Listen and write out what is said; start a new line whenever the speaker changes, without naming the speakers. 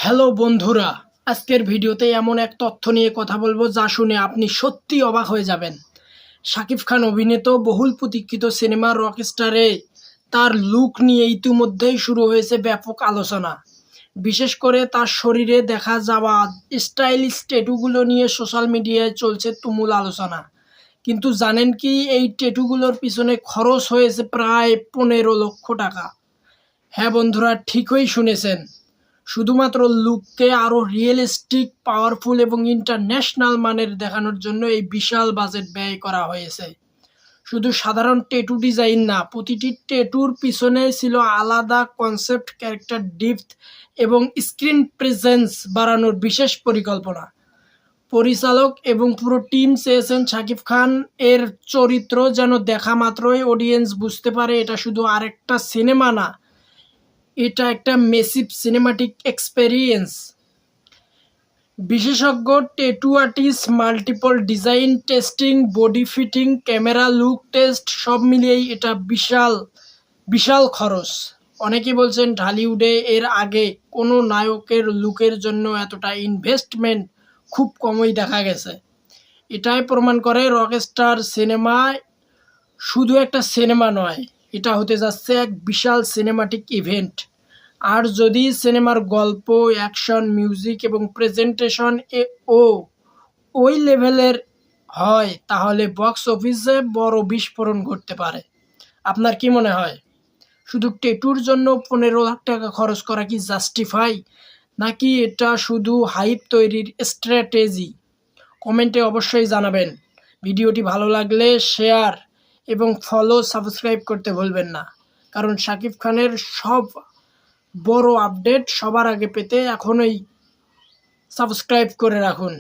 Hello বন্ধুরা, আজকের ভিডিওতে এমন এক তথ্য নিয়ে কথা বলবো যা শুনে আপনি সত্যি অবাক হয়ে যাবেন। শাকিব খান অভিনীত বহুল প্রতীক্ষিত সিনেমা রকস্টারে তার লুক নিয়ে ইতিমধ্যেই শুরু হয়েছে ব্যাপক আলোচনা। বিশেষ করে তার শরীরে দেখা যাওয়া স্টাইলিশ ট্যাটুগুলো নিয়ে সোশ্যাল মিডিয়ায় চলছে তুমুল আলোচনা। কিন্তু জানেন কি, এই ট্যাটুগুলোর পিছনে খরচ হয়েছে প্রায় 15 লক্ষ টাকা। হ্যাঁ বন্ধুরা, ঠিকই শুনেছেন। শুধুমাত্র লুককে আরও রিয়েলিস্টিক, পাওয়ারফুল এবং ইন্টারন্যাশনাল মানের দেখানোর জন্য এই বিশাল বাজেট ব্যয় করা হয়েছে। শুধু সাধারণ ট্যাটু ডিজাইন না, প্রতিটি ট্যাটুর পিছনে ছিল আলাদা কনসেপ্ট, ক্যারেক্টার ডেপথ এবং স্ক্রিন প্রেজেন্স বাড়ানোর বিশেষ পরিকল্পনা। পরিচালক এবং পুরো টিম চেয়েছেন শাকিব খান এর চরিত্র যেন দেখা মাত্রই অডিয়েন্স বুঝতে পারে এটা শুধু আরেকটা সিনেমা না, এটা একটা মেসিভ সিনেমাটিক এক্সপেরিয়েন্স। বিশেষজ্ঞ, tattoo artist, multiple design testing, body fitting, camera look test সব মিলিয়েই এটা বিশাল বিশাল খরচ। অনেকে বলছেন ঢালিউডে এর আগে কোনো নায়কের লুকের জন্য এতটা ইনভেস্টমেন্ট খুব কমই দেখা গেছে। এটাই প্রমাণ করে রকস্টার সিনেমা শুধু একটা সিনেমা নয়, এটা হতে যাচ্ছে এক বিশাল সিনেমাটিক ইভেন্ট। আর যদি সিনেমার গল্প, অ্যাকশন, মিউজিক এবং প্রেজেন্টেশন ও ওই লেভেলের হয়, তাহলে বক্স অফিসে বড় বিস্ফোরণ ঘটতে পারে। আপনার কি মনে হয়, শুধু ট্যাটুর জন্য 15 লাখ টাকা খরচ করা কি জাস্টিফাই, নাকি এটা শুধু হাইপ তৈরির স্ট্র্যাটেজি? কমেন্টে অবশ্যই জানাবেন। ভিডিওটি ভালো লাগলে শেয়ার এবং সাবস্ক্রাইব করতে ভুলবেন না, কারণ শাকিব খানের সব বড় আপডেট সবার আগে পেতে এখনই সাবস্ক্রাইব করে রাখুন।